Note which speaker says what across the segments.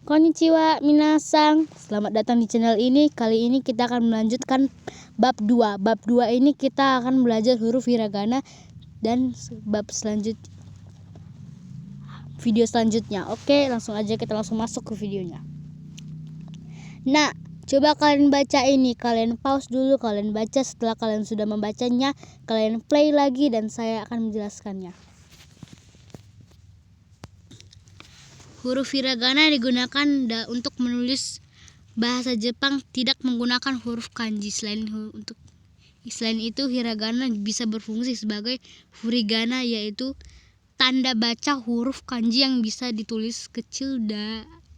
Speaker 1: Konnichiwa minasang, selamat datang di channel ini. Kali ini kita akan melanjutkan bab 2. Bab 2 ini kita akan belajar huruf hiragana dan bab video selanjutnya. Oke, langsung aja kita langsung masuk ke videonya. Nah, coba kalian baca ini. Kalian pause dulu, kalian baca. Setelah kalian sudah membacanya, kalian play lagi dan saya akan menjelaskannya. Huruf hiragana digunakan untuk menulis bahasa Jepang tidak menggunakan huruf kanji. Selain itu, hiragana bisa berfungsi sebagai furigana, yaitu tanda baca huruf kanji yang bisa ditulis kecil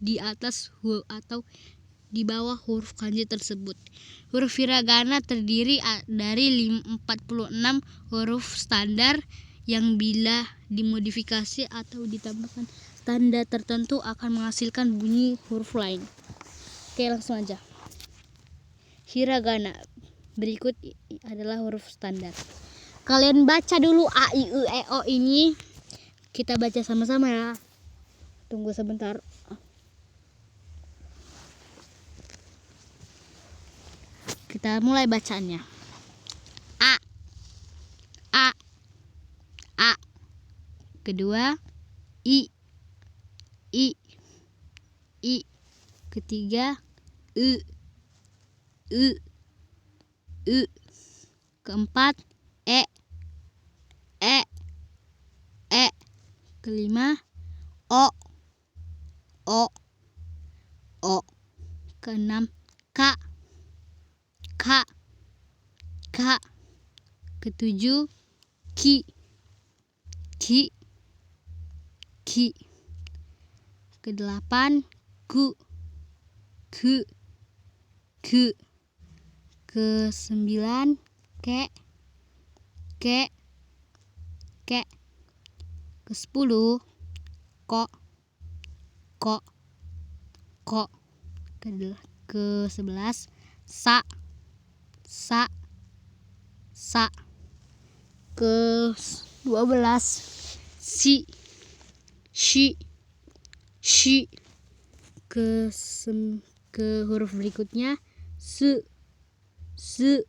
Speaker 1: di atas atau di bawah huruf kanji tersebut. Huruf hiragana terdiri dari 46 huruf standar yang bila dimodifikasi atau ditambahkan tanda tertentu akan menghasilkan bunyi huruf lain. Oke, langsung aja. Hiragana berikut adalah huruf standar. Kalian baca dulu A, I, U, E, O ini. Kita baca sama-sama ya. Tunggu sebentar. Kita mulai bacaannya. A. A. A. Kedua I. I. I. Ketiga U. U. U. Keempat E. E. E. Kelima O. O. O. Keenam K. K. K. Ketujuh Ki. Ki. Ki. Kedelapan Ku. Ku. Ku. Kesembilan Ke. Ke. Ke. Kesepuluh Ko. Ko. Ko. Kesebelas Sa. Sa. Sa. Ke-12 Si. Shi. Shi. Ke huruf berikutnya Su. Su.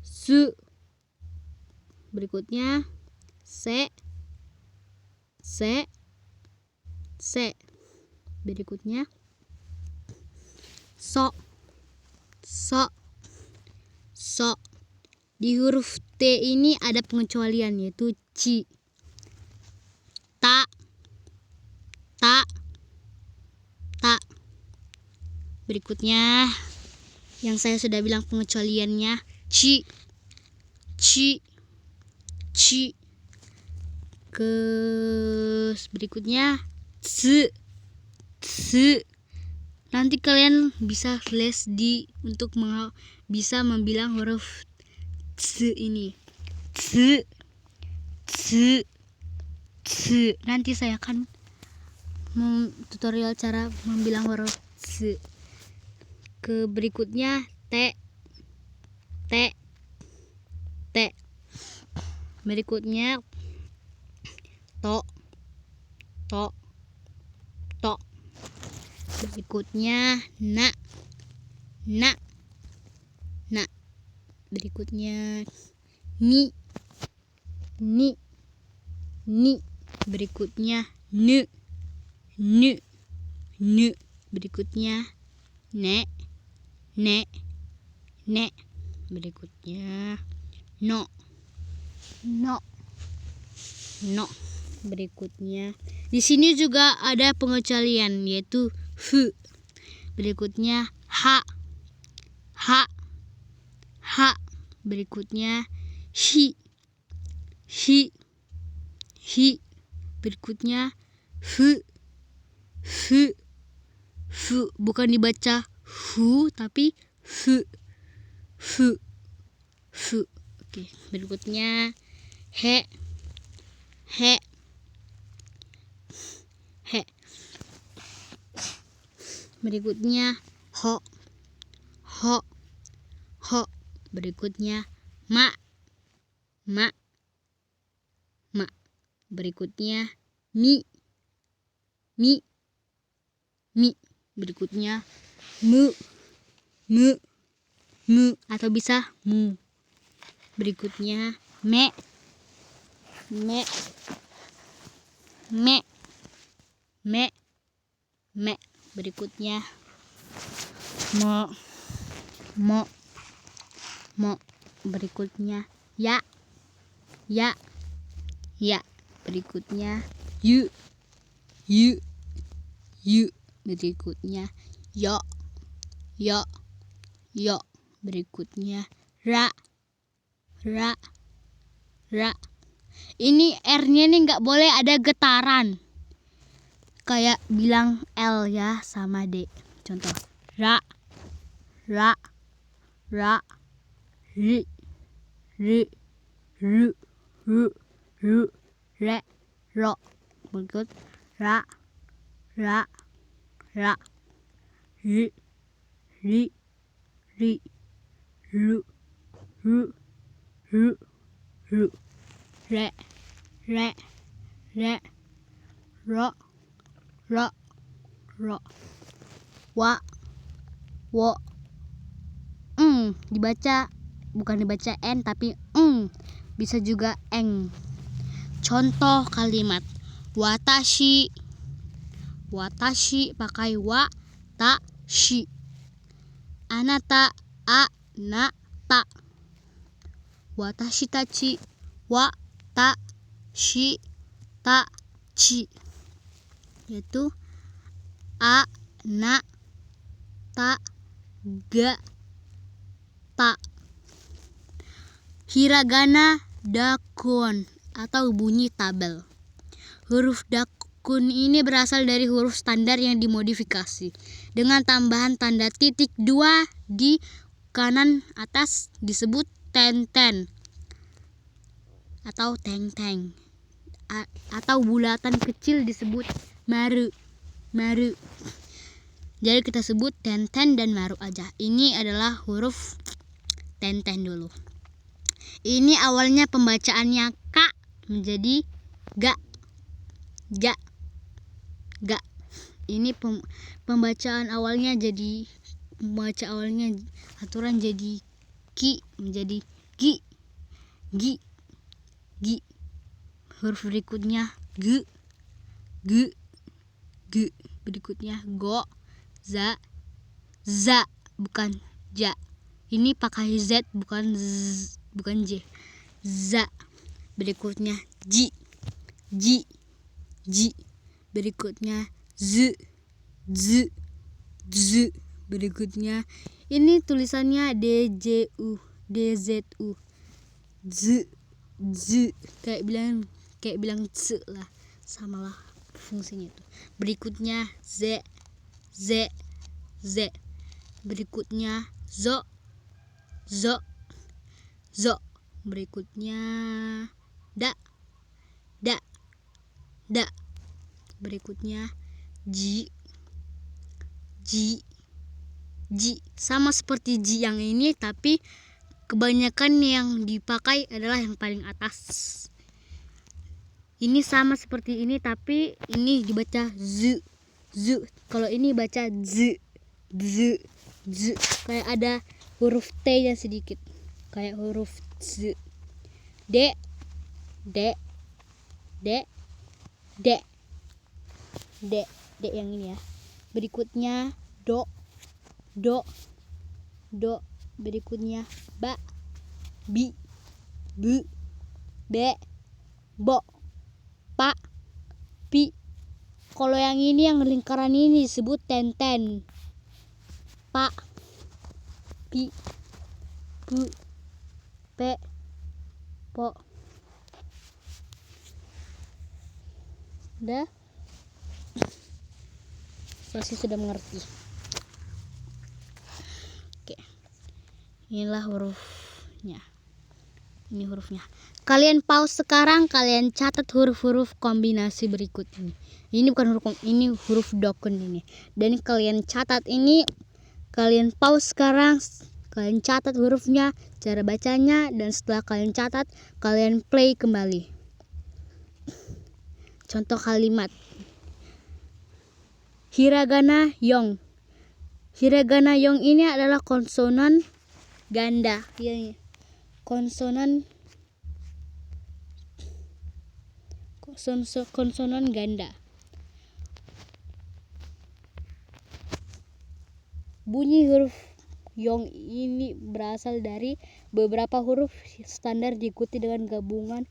Speaker 1: Su. Berikutnya Se. Se. Se. Berikutnya So. So. So. Di huruf T ini ada pengecualian, yaitu Ci. Ta. Ta. Ta. Berikutnya yang saya sudah bilang pengecualiannya Ci. Ci. Ci. Berikutnya Tsu. Tsu. Nanti kalian bisa flash untuk bisa membilang huruf Tsu ini. Tsu. Tsu. Tsu. Nanti saya akan tutorial cara membilang huruf Tsu. Berikutnya T. T. T. Berikutnya To. To. To. Berikutnya Na. Na. Na. Berikutnya Ni. Ni. Ni. Berikutnya Nu. Nu. Nu. Berikutnya Ne. Ne. Ne. Berikutnya No. No. No. Berikutnya di sini juga ada pengecualian, yaitu Hu. Berikutnya Ha. Ha. Ha. Berikutnya Hi. Hi. Hi. Berikutnya Fu. Fu. Fu. Bukan dibaca Hu tapi Fu. Fu. Fu. Oke, berikutnya He. He. He. Berikutnya Ho. Ho. Ho. Berikutnya Ma. Ma. Ma. Berikutnya Mi. Mi. Mi. Berikutnya mu, mu, mu atau bisa mu. Berikutnya me, me, me, me, me. Berikutnya mo, mo, mo. Berikutnya ya, ya, ya. Berikutnya yu, yu, yu. Berikutnya yo, yo, yo. Berikutnya ra, ra, ra. Ini R-nya nih nggak boleh ada getaran. Kayak bilang L ya sama D. Contoh ra, ra, ra, ri, ri, ru, ru, ru, re, ro. Berikut ra, ra, ra, ri, ri, ri, ru, ru, ru, ru, re, re, re, ro, ro, ro, wa, wo. Dibaca bukan dibaca N tapi bisa juga eng. Contoh kalimat watashi, watashi pakai wa ta shi. Anata anata. Watashi tachi wa ta shi ta chi. Yaitu a na ta ga ta. Hiragana dakun atau bunyi tabel. Huruf dakun ini berasal dari huruf standar yang dimodifikasi dengan tambahan tanda titik 2 di kanan atas disebut tenten atau teng-teng. Atau bulatan kecil disebut maru, maru. Jadi kita sebut tenten dan maru aja. Ini adalah huruf tenten dulu. Ini awalnya pembacaannya K menjadi ga, ga, ga. Ini pembacaan awalnya jadi aturan jadi ki menjadi gi, gi, gi. Huruf berikutnya g, g, g. Berikutnya go, za, za bukan ja. Ini pakai z bukan z, bukan j. Za. Berikutnya ji, ji, ji. Berikutnya z, z, z. Berikutnya ini tulisannya dju, dzu, z, z. Kayak bilang z lah, samalah fungsinya itu. Berikutnya z, z, z. Berikutnya zo, zo, zo. Berikutnya da, da, da. Berikutnya ji, ji, ji. Sama seperti ji yang ini tapi kebanyakan yang dipakai adalah yang paling atas. Ini sama seperti ini tapi ini dibaca z, z. Kalau ini baca z, z, z. Kayak ada huruf T yang sedikit. Kayak huruf z. D, D, D, D, D, D yang ini ya. Berikutnya do, do, do. Berikutnya ba, bi, bu, be, bo, pa, pi. Kalau yang ini yang lingkaran ini disebut tenten. Pa, pi, bu, pe, po. Udah? Pasti sudah mengerti. Oke. Inilah hurufnya. Ini hurufnya. Kalian pause sekarang, kalian catat huruf-huruf kombinasi berikut ini. Ini bukan huruf, ini huruf dokun ini. Dan kalian catat ini, kalian pause sekarang, kalian catat hurufnya, cara bacanya, dan setelah kalian catat, kalian play kembali. Contoh kalimat. Hiragana yong. Hiragana yong ini adalah konsonan ganda. Ya, konsonan ganda. Bunyi huruf yong ini berasal dari beberapa huruf standar diikuti dengan gabungan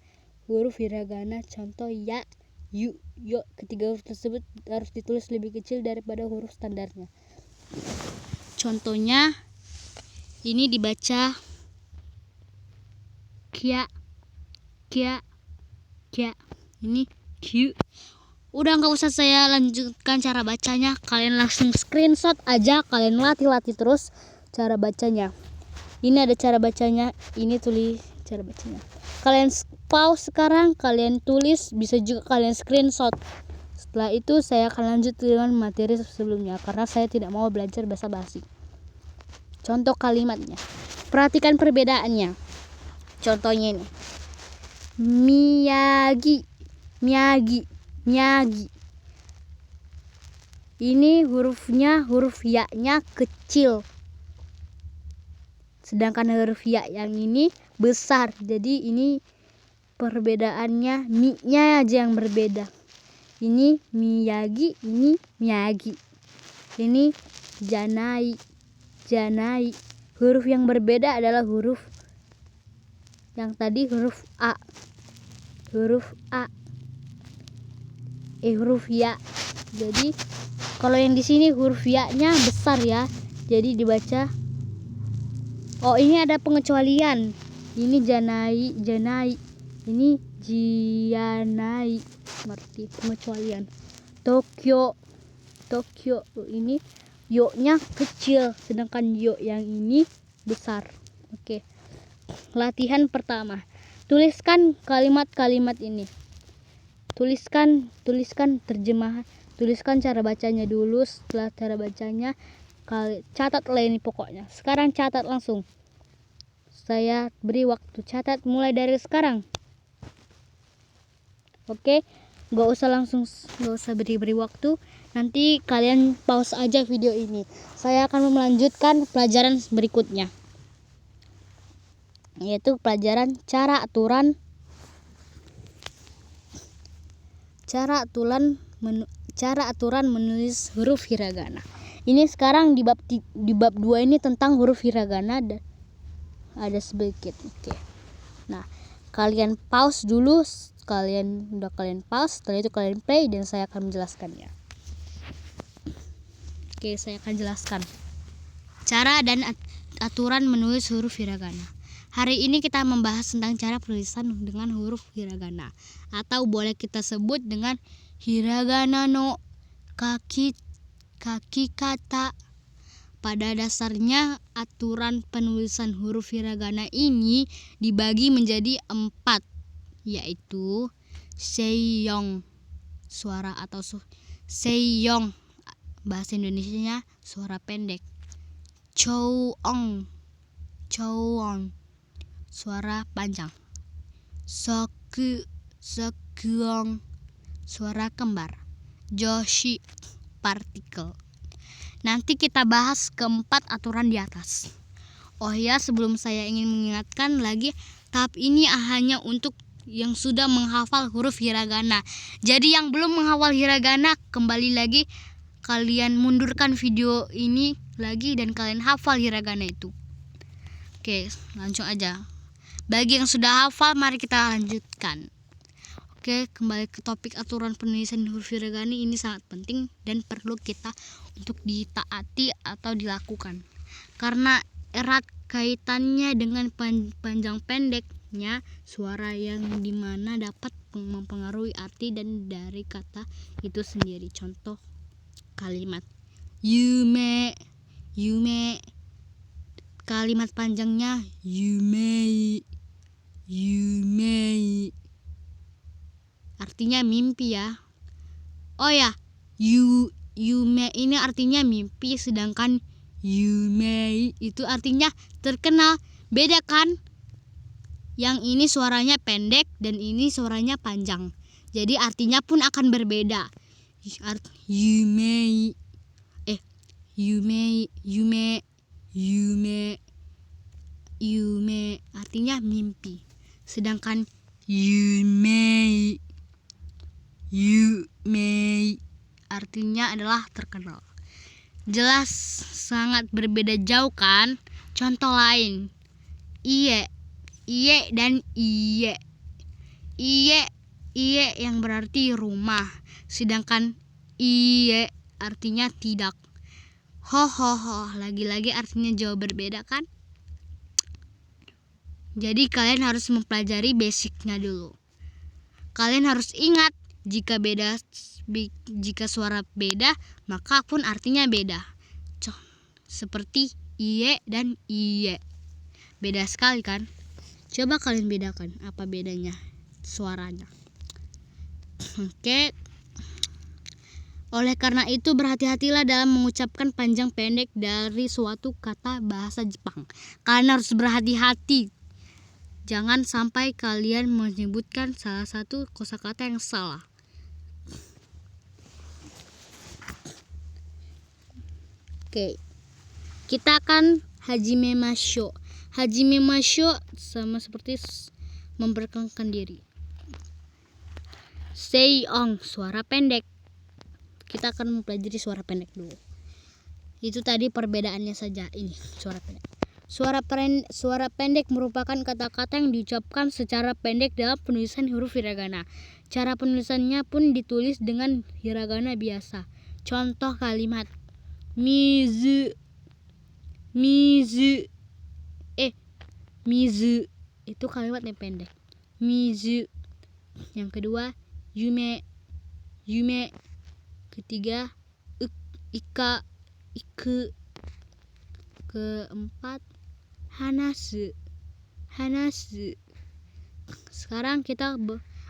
Speaker 1: huruf hiragana. Contoh ya, yu, yo. Ketiga huruf tersebut harus ditulis lebih kecil daripada huruf standarnya. Contohnya ini dibaca kya, kya, kya. Ini q. Udah nggak usah saya lanjutkan cara bacanya, kalian langsung screenshot aja, kalian latih terus cara bacanya. Ini ada cara bacanya, ini tulis cara bacanya. Kalian pause sekarang, kalian tulis, bisa juga kalian screenshot. Setelah itu saya akan lanjut dengan materi sebelumnya karena saya tidak mau belajar basa-basi. Contoh kalimatnya, perhatikan perbedaannya. Contohnya ini, miyagi, miyagi, miyagi. Ini hurufnya, huruf ya-nya kecil, sedangkan huruf ya yang ini besar. Jadi ini perbedaannya, mi-nya aja yang berbeda. Ini miyagi, ini miyagi. Ini janai, janai. Huruf yang berbeda adalah huruf yang tadi, huruf a, huruf a, huruf ya. Jadi kalau yang di sini huruf ya-nya besar ya, jadi dibaca. Oh, ini ada pengecualian. Ini janai, janai. Ini jianai. Seperti pengecualian. Tokyo, Tokyo. Ini yo-nya kecil, sedangkan yo yang ini besar. Oke. Latihan pertama. Tuliskan kalimat-kalimat ini. Tuliskan terjemahan. Tuliskan cara bacanya dulu. Setelah cara bacanya, catatlah ini pokoknya. Sekarang catat langsung. Saya beri waktu catat mulai dari sekarang. Oke, gak usah beri waktu. Nanti kalian pause aja video ini. Saya akan melanjutkan pelajaran berikutnya, yaitu pelajaran cara aturan menulis huruf hiragana. Ini sekarang di bab 2 ini tentang huruf hiragana, ada sedikit. Oke. Nah, kalian pause dulu. Kalian pause, setelah itu kalian play dan saya akan menjelaskannya. Oke, saya akan jelaskan cara dan aturan menulis huruf hiragana. Hari ini kita membahas tentang cara penulisan dengan huruf hiragana, atau boleh kita sebut dengan hiragana no kaki kata. Pada dasarnya aturan penulisan huruf hiragana ini dibagi menjadi 4, yaitu seiyong, suara atau seiyong, bahasa Indonesianya suara pendek. Chouong, suara panjang. Sekuong, suara kembar. Joshi, partikel. Nanti kita bahas keempat aturan di atas. Oh ya, sebelum saya ingin mengingatkan lagi, tahap ini hanya untuk yang sudah menghafal huruf hiragana. Jadi yang belum menghafal hiragana, kembali lagi, kalian mundurkan video ini lagi dan kalian hafal hiragana itu. Oke, langsung aja. Bagi yang sudah hafal, mari kita lanjutkan. Oke, kembali ke topik aturan penulisan huruf hiragana. Ini sangat penting dan perlu kita untuk ditaati atau dilakukan, karena erat kaitannya dengan panjang pendeknya suara, yang dimana dapat mempengaruhi arti dan dari kata itu sendiri. Contoh kalimat yume, kalimat panjangnya yumei, artinya mimpi ya. Oh ya, yume ini artinya mimpi, sedangkan yumei itu artinya terkenal. Beda kan? Yang ini suaranya pendek dan ini suaranya panjang. Jadi artinya pun akan berbeda. yume, artinya mimpi. Sedangkan yume artinya adalah terkenal. Jelas sangat berbeda jauh kan? Contoh lain, iye dan iye. Iye yang berarti rumah, sedangkan iye artinya tidak. Lagi-lagi artinya jauh berbeda kan? Jadi kalian harus mempelajari basicnya dulu. Kalian harus ingat, jika suara beda, maka pun artinya beda. Seperti iye dan iye. Beda sekali kan? Coba kalian bedakan apa bedanya suaranya. Oke. Oleh karena itu berhati-hatilah dalam mengucapkan panjang pendek dari suatu kata bahasa Jepang. Kalian harus berhati-hati. Jangan sampai kalian menyebutkan salah satu kosakata yang salah. Oke. Kita akan hajime masho. Hajime masho sama seperti memperkenalkan diri. Seiong, suara pendek. Kita akan mempelajari suara pendek dulu. Itu tadi perbedaannya saja. Ini suara pendek. Suara pendek merupakan kata-kata yang diucapkan secara pendek dalam penulisan huruf hiragana. Cara penulisannya pun ditulis dengan hiragana biasa. Contoh kalimat mizu. Itu kalimat yang pendek. Mizu. Yang kedua yume. Ketiga ika, iku. Keempat hanasu. Sekarang kita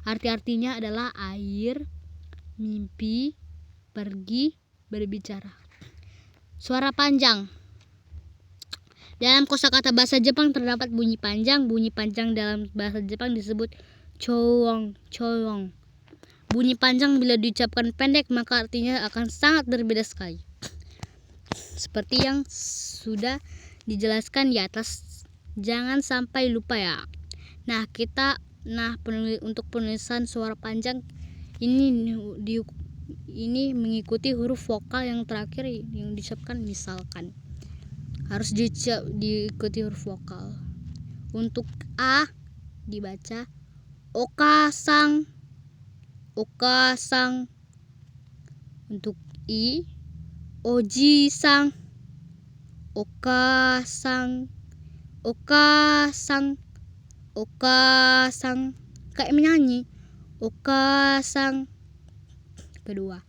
Speaker 1: arti-artinya adalah air, mimpi, pergi, berbicara. Suara panjang. Dalam kosakata bahasa Jepang terdapat bunyi panjang. Bunyi panjang dalam bahasa Jepang disebut chouong. Bunyi panjang bila diucapkan pendek maka artinya akan sangat berbeda sekali. Seperti yang sudah dijelaskan di atas, jangan sampai lupa ya. Untuk penulisan suara panjang ini mengikuti huruf vokal yang terakhir yang diucapkan. Misalkan harus diikuti huruf vokal. Untuk a dibaca okasang. Untuk i oji-sang. Okasang. Kayak menyanyi. Okasang. Kedua,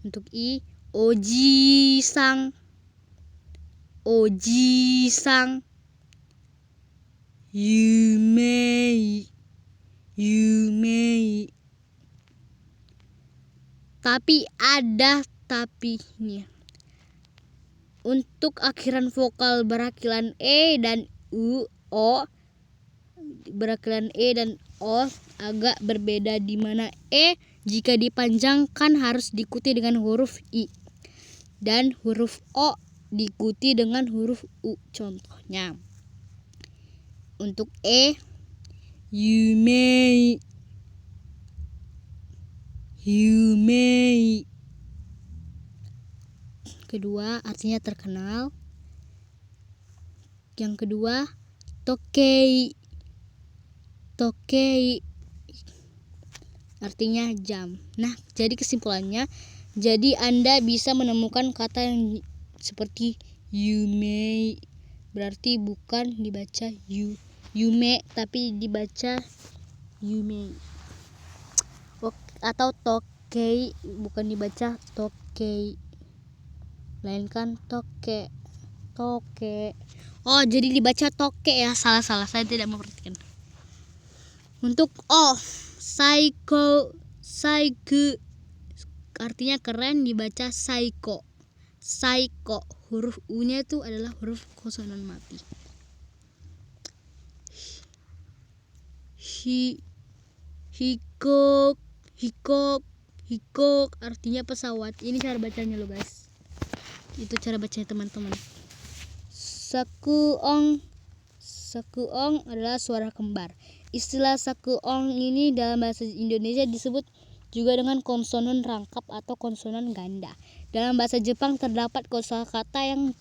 Speaker 1: untuk i oji-sang. Yumei. Tapi ada tapinya. Untuk akhiran vokal berakilan e dan o agak berbeda, di mana e jika dipanjangkan harus diikuti dengan huruf i dan huruf o diikuti dengan huruf u. Contohnya untuk e yumei. Kedua, artinya terkenal. Yang kedua, tokei. Artinya jam. Nah, jadi kesimpulannya, jadi Anda bisa menemukan kata yang seperti yumei, berarti bukan dibaca yume tapi dibaca yumei. Atau tokei, bukan dibaca tokei, melainkan toke. Oh, jadi dibaca toke ya. Salah, saya tidak memperhatikan. Untuk o, saiku artinya keren, dibaca saiko. Huruf u-nya itu adalah huruf konsonan mati. Hikok artinya pesawat. Ini cara bacanya loh guys. Itu cara bacanya teman-teman. Sakuong. Sakuong adalah suara kembar. Istilah sakuong ini dalam bahasa Indonesia disebut juga dengan konsonan rangkap atau konsonan ganda. Dalam bahasa Jepang terdapat kosakata yang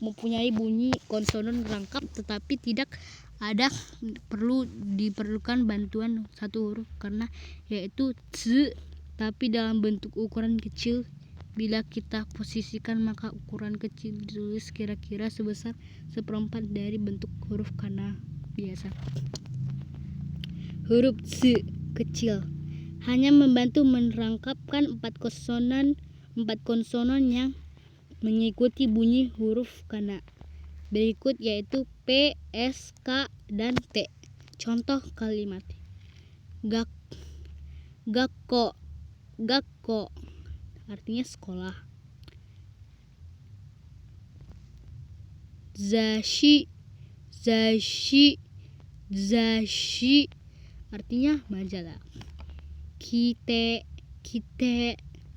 Speaker 1: mempunyai bunyi konsonan rangkap tetapi tidak ada diperlukan bantuan satu huruf karena yaitu tsu, tapi dalam bentuk ukuran kecil. Bila kita posisikan maka ukuran kecil ditulis kira-kira sebesar 1/4 dari bentuk huruf kana biasa. Huruf tsu kecil hanya membantu merangkapkan 4 konsonan yang mengikuti bunyi huruf kana berikut yaitu P, S, K, dan T. Contoh kalimat: Gakko artinya sekolah. Zashi artinya majalah. Kite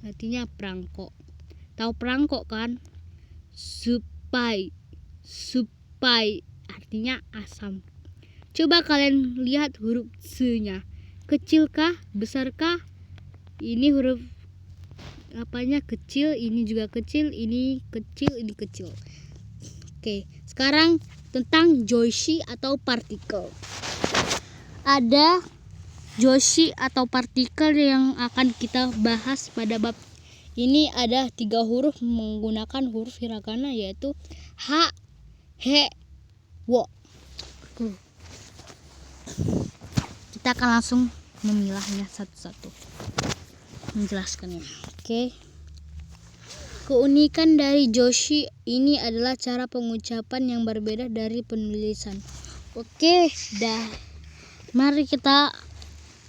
Speaker 1: artinya perangko. Tahu perangko kan? Supai artinya asam. Coba kalian lihat huruf tsu-nya. Kecilkah? Besarkah? Ini huruf apanya kecil, ini juga kecil, ini kecil, ini kecil. Oke, sekarang tentang joshi atau partikel. Ada joshi atau partikel yang akan kita bahas pada bab ini. Ada 3 huruf menggunakan huruf hiragana yaitu ha, he, wo. Kita akan langsung memilahnya satu-satu, menjelaskannya. Oke. Keunikan dari joshi ini adalah cara pengucapan yang berbeda dari penulisan. Oke, mari kita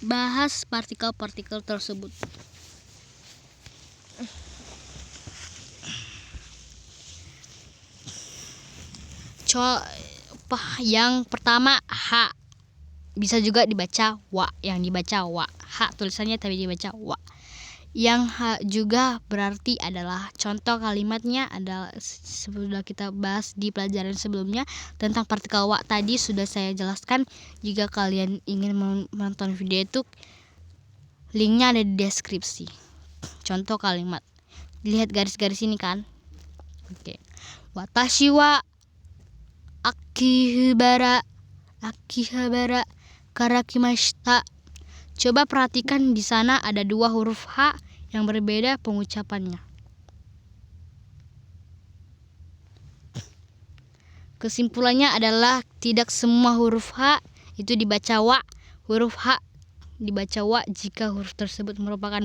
Speaker 1: bahas partikel-partikel tersebut. Yang pertama ha, bisa juga dibaca wa, yang dibaca wa. Ha tulisannya tapi dibaca wa. Yang ha juga berarti adalah, contoh kalimatnya adalah sudah kita bahas di pelajaran sebelumnya tentang partikel wa tadi sudah saya jelaskan. Jika kalian ingin menonton video itu, linknya ada di deskripsi. Contoh kalimat, lihat garis-garis ini kan. Oke. Watashi wa Akihabara karakimashita. Coba perhatikan di sana ada 2 huruf H yang berbeda pengucapannya. Kesimpulannya adalah tidak semua huruf H itu dibaca wa. Huruf H dibaca wa jika huruf tersebut merupakan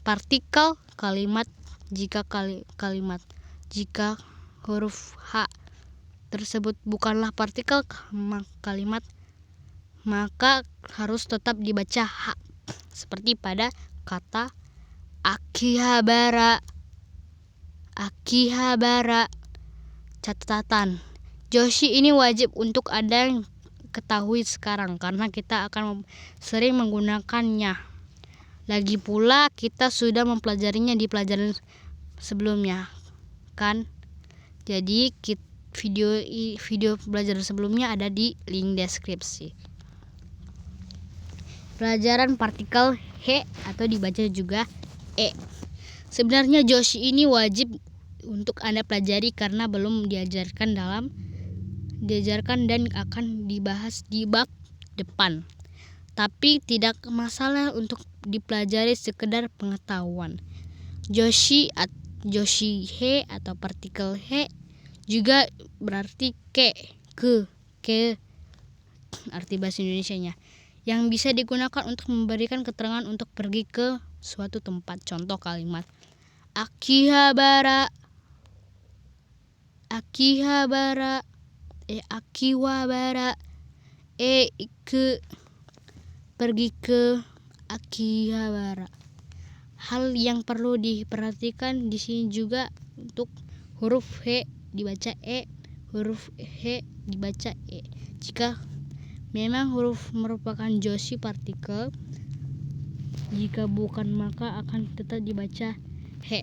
Speaker 1: partikel kalimat. Jika huruf H tersebut bukanlah partikel kalimat, maka harus tetap dibaca ha. Seperti pada kata Akihabara. Catatan, joshi ini wajib untuk Anda yang ketahui sekarang karena kita akan sering menggunakannya. Lagi pula kita sudah mempelajarinya di pelajaran sebelumnya kan. Jadi video pelajaran sebelumnya ada di link deskripsi. Pelajaran partikel he atau dibaca juga e. Sebenarnya joshi ini wajib untuk Anda pelajari karena belum diajarkan dan akan dibahas di bab depan. Tapi tidak masalah untuk dipelajari sekedar pengetahuan. Joshi he atau partikel he juga berarti ke arti bahasa Indonesianya, yang bisa digunakan untuk memberikan keterangan untuk pergi ke suatu tempat. Contoh kalimat Akihabara, Akiwabara, pergi ke Akihabara. Hal yang perlu diperhatikan di sini juga untuk huruf he dibaca e, huruf he dibaca e. Jika memang huruf merupakan joshi partikel, jika bukan maka akan tetap dibaca he.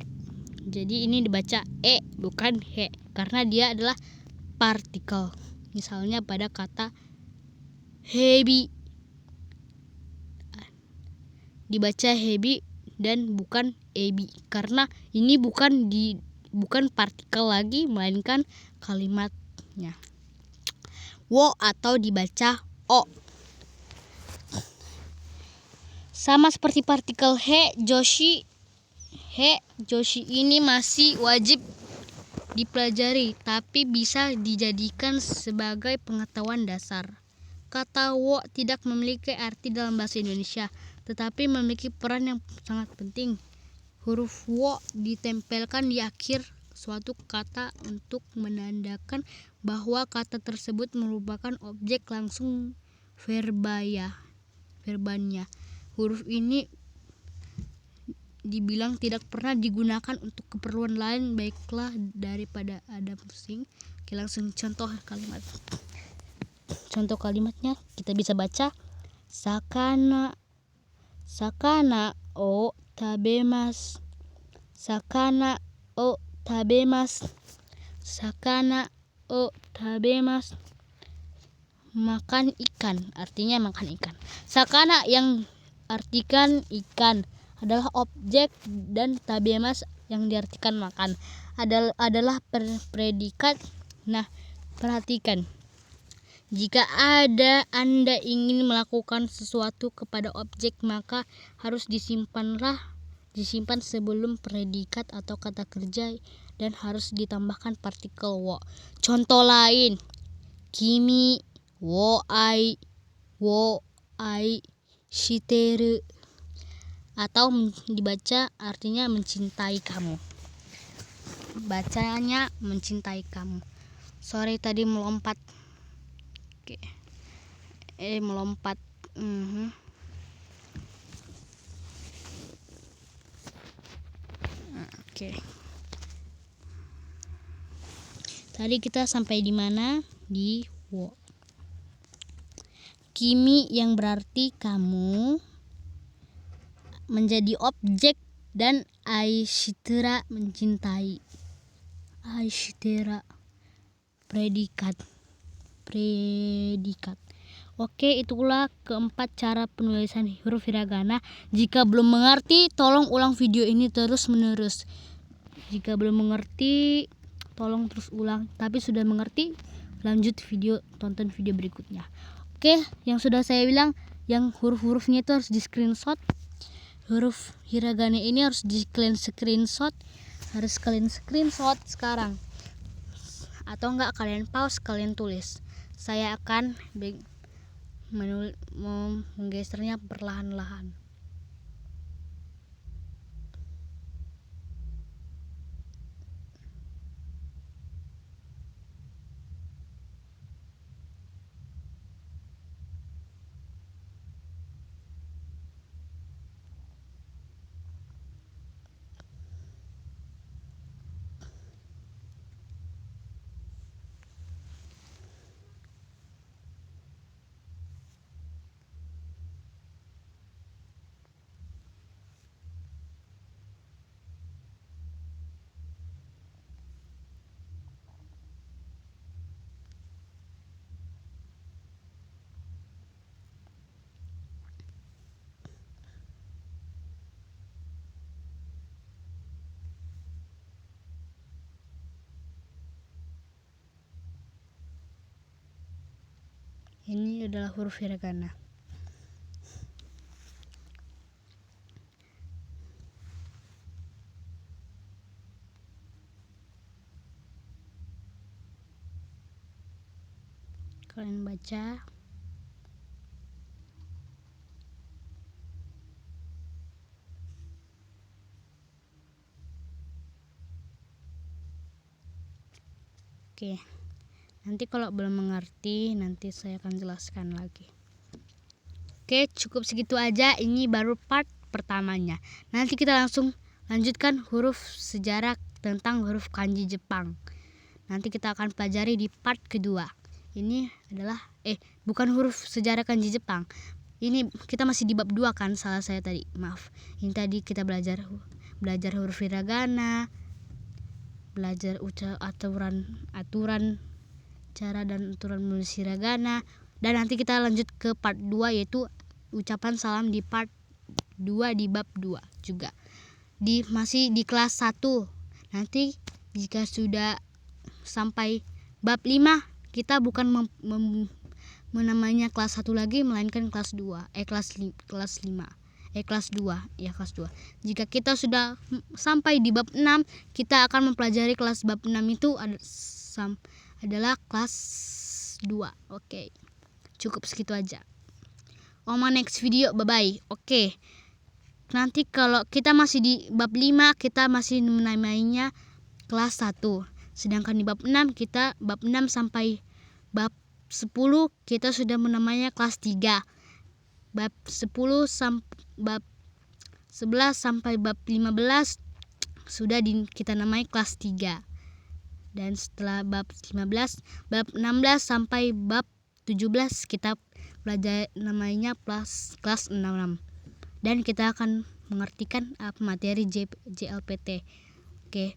Speaker 1: Jadi ini dibaca e bukan he karena dia adalah partikel. Misalnya pada kata heavy dibaca heavy dan bukan ebi karena ini bukan partikel lagi melainkan kalimatnya. Wo atau dibaca o. Sama seperti partikel he, Joshi ini masih wajib dipelajari tapi bisa dijadikan sebagai pengetahuan dasar. Kata wo tidak memiliki arti dalam bahasa Indonesia, tetapi memiliki peran yang sangat penting. Huruf wo ditempelkan di akhir suatu kata untuk menandakan bahwa kata tersebut merupakan objek langsung verbanya. Huruf ini dibilang tidak pernah digunakan untuk keperluan lain baiklah daripada ada pusing. Oke, langsung contoh kalimat. Contoh kalimatnya kita bisa baca sakana o tabemasu. Sakana o tabemasu. Sakana o tabemasu. Makan ikan, artinya makan ikan. Sakana yang artikan ikan adalah objek dan tabemas yang diartikan makan adalah predikat. Nah, perhatikan. Jika Anda ingin melakukan sesuatu kepada objek, maka harus disimpan sebelum predikat atau kata kerja dan harus ditambahkan partikel wo. Contoh lain, kimi wo ai shiteru atau dibaca artinya mencintai kamu. Bacanya mencintai kamu. Sorry tadi melompat. Oke. Melompat. Oke. Tadi kita sampai di mana? Di wo. Kimi yang berarti kamu menjadi objek dan aishitera mencintai. Aishitera predikat. Oke, itulah keempat cara penulisan huruf hiragana. Jika belum mengerti, tolong ulang video ini terus-menerus. Jika belum mengerti, tolong terus ulang. Tapi sudah mengerti, lanjut tonton video berikutnya. Oke, yang sudah saya bilang, yang huruf-hurufnya itu harus di screenshot. Huruf hiragana ini harus kalian screenshot. Harus kalian screenshot sekarang. Atau enggak kalian pause, kalian tulis. Saya akan menggesernya perlahan-lahan. Ini adalah huruf hiragana. Kalian baca. Oke. Nanti kalau belum mengerti, nanti saya akan jelaskan lagi. Oke, cukup segitu aja. Ini baru part pertamanya. Nanti kita langsung lanjutkan huruf sejarah tentang huruf kanji Jepang. Nanti kita akan pelajari di part kedua. Ini adalah bukan huruf sejarah kanji Jepang. Ini kita masih di bab 2 kan, salah saya tadi. Maaf. Ini tadi kita belajar huruf hiragana, belajar aturan cara dan aturan menulis hiragana. Dan nanti kita lanjut ke part 2 yaitu ucapan salam di part 2 di bab 2 juga. Masih di kelas 1. Nanti jika sudah sampai bab 5 kita bukan menamainya kelas 1 lagi melainkan kelas 2. Kelas 2. Kelas 2. Jika kita sudah sampai di bab 6, kita akan mempelajari bab 6 itu adalah kelas 2. Oke. Cukup segitu aja. On my next video, bye-bye. Oke. Nanti kalau kita masih di bab 5, kita masih menamainya kelas 1. Sedangkan di bab 6, bab 6 sampai bab 10 kita sudah menamainya kelas 3. Bab 11 sampai bab 15 sudah kita namai kelas 3. Dan setelah bab 15, bab 16 sampai bab 17 kita belajar namanya kelas 6. Dan kita akan mengertikan materi JLPT. Oke.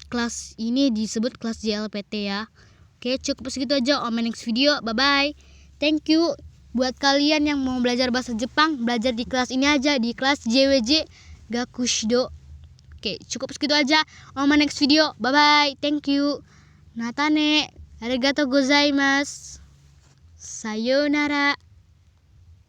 Speaker 1: Kelas ini disebut kelas JLPT ya. Oke, cukup segitu aja. On my next video. Bye bye. Thank you. Buat kalian yang mau belajar bahasa Jepang, belajar di kelas ini aja, di kelas JWJ Gakushido. Oke, cukup segitu aja. On my next video. Bye bye. Thank you. Natane. Arigatou gozaimasu. Sayonara.